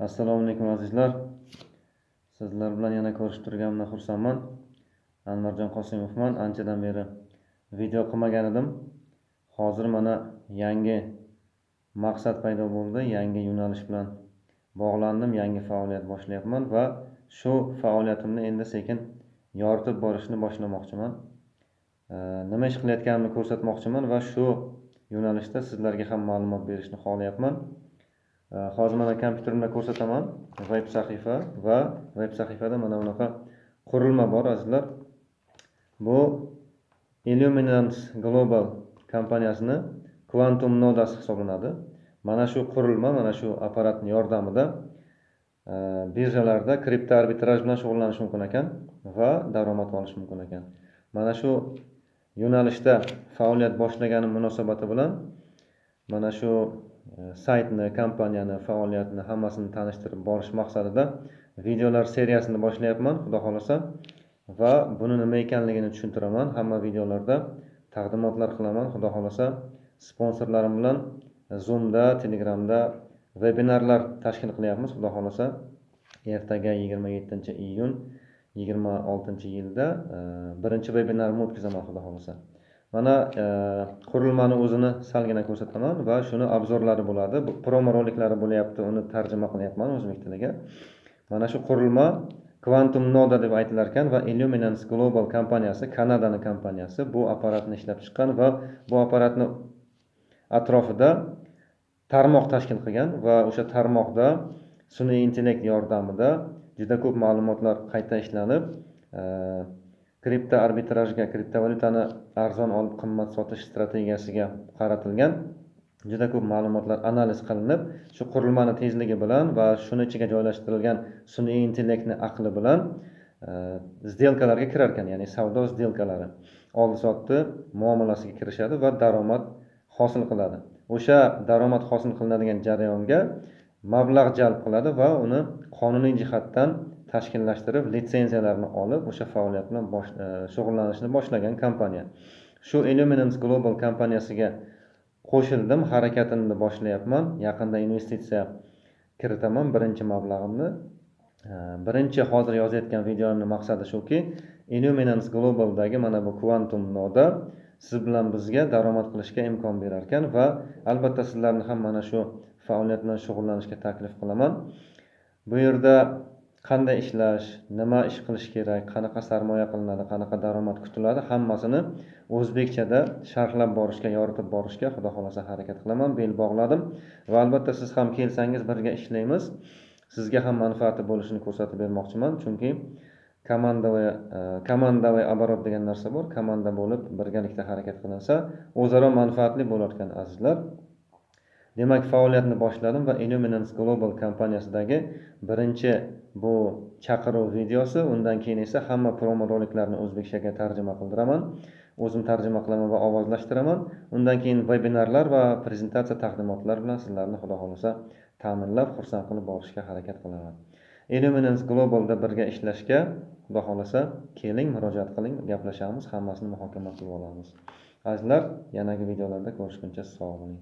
Assalomu alaykum azizlar. Sizlar bilan yana ko'rishib turganimdan xursandman. Anvarjon Qosimovman. Anchadan beri video qilmagan edim. Hozir mana yangi maqsad paydo bo'ldi. Yangi yo'nalish bilan bog'landim. Yangi faoliyat boshlayapman va shu faoliyatimni endi sekin yoritib borishni boshlamoqchiman. Nima ish qilayotganimni ko'rsatmoqchiman va shu yo'nalishda sizlarga ham ma'lumot berishni xohlayapman. Hozir mana kompyuterimda ko'rsataman. Web sahifa va web sahifada mana bunaqa qurilma bor azizlar. Bu Illuminance Global kompaniyasining Quantum nodasi hisoblanadi. Mana shu qurilma, mana shu apparatning yordamida birjalarda kripto arbitraj bilan shug'ullanish mumkin ekan va daromad olish mumkin ekan. Mana shu yo'nalishda faoliyat boshlaganim munosabati bilan mana shu saytni, kompaniyani, faoliyatni hammasini tanishtirib borish maqsadida videolar seriyasini boshlayapman, xudo xolasa, va buni nima ekanligini tushuntiraman. Hamma videolarda taqdimotlar qilaman, xudo xolasa. Sponsorlarim bilan Zoomda, Telegramda vebinarlar tashkil qilyapmiz, xudo xolasa. Ertaga 27-iyun 26-yilda birinchi vebinarni o'tkazaman, xudo xolasa. Mana qurilmani o'zini salgina ko'rsataman va shuni obzorlari bo'ladi. Promo roliklari bo'lyapti, uni tarjima qilyapman o'zbek tiliga. Mana shu qurilma Quantum Noda deb aytilar ekan va Illuminance Global kompaniyasi, Kanadaning kompaniyasi bu apparatni ishlab chiqqan va bu apparatni atrofida tarmoq tashkil qilgan va o'sha tarmoqda sun'iy intellekt yordamida juda ko'p ma'lumotlar qayta ishlanib, kripto arbitrajga, kriptovalyutani arzon olib qimmat sotish strategiyasiga qaratilgan juda ko'p ma'lumotlar analiz qilinib, shu qurilmani tezligi bilan va shuni ichiga joylashtirilgan sun'iy intellektning aqli bilan сделкаларga kirar ekan, ya'ni savdo сделкалari, oldi-sotdi muomalasiga kirishadi va daromad hosil qiladi. O'sha daromad hosil qilinadigan jarayonga mablag' jalb qiladi va uni qonuniy jihatdan tashkillashtirib, litsenziyalarni olib, o'sha faoliyat bilan shug'ullanishni boshlagan kompaniya. Shu Illuminance Global kompaniyasiga qo'shildim, harakatimni boshlayapman. Yaqinda investitsiya kiritaman, birinchi mablag'imni. Birinchi hozir yozayotgan videomning maqsadi shuki, Illuminance Globaldagi mana bu Quantum noda siz bilan bizga daromad qilishga imkon berar ekan va albatta sizlarni ham mana shu faoliyat bilan shug'ullanishga taklif qilaman. Bu yerda qanday ishlash, nima ish qilish kerak, qanaqa sarmoya qilinadi, qanaqa daromad kutiladi, hammasini o'zbekchada sharhlab borishga, yoritib borishga xudo xolasa harakat qilaman. Bel bog'ladim va albatta siz ham kelsangiz birga ishlaymiz. Sizga ham manfaati bo'lishini ko'rsatib bermoqchiman, chunki komandavoy оборот degan narsa bor. Komanda bo'lib birgalikda harakat qilinsa, o'zaro manfaatli bo'lar ekan azizlar. Demak, faoliyatni boshladim va Illuminance Global kompaniyasidagi birinchi bu chaqiruv videosi, undan keyin esa hamma promo roliklarni o'zbekchaga tarjima qildiraman. O'zim tarjima qilaman va ovozlashtiraman. Undan keyin vebinarlar va prezentatsiya taqdimotlar bilan sizlarni xudo xolasa ta'minlab, xursand qilib borishga harakat qilaman. Illuminance Globalda birga ishlashga xudo xolasa keling, murojaat qiling, gaplashamiz, hammasini muhokama qilib olamiz. Azizlar, yanagi videolarda ko'rishguncha sog' bo'ling.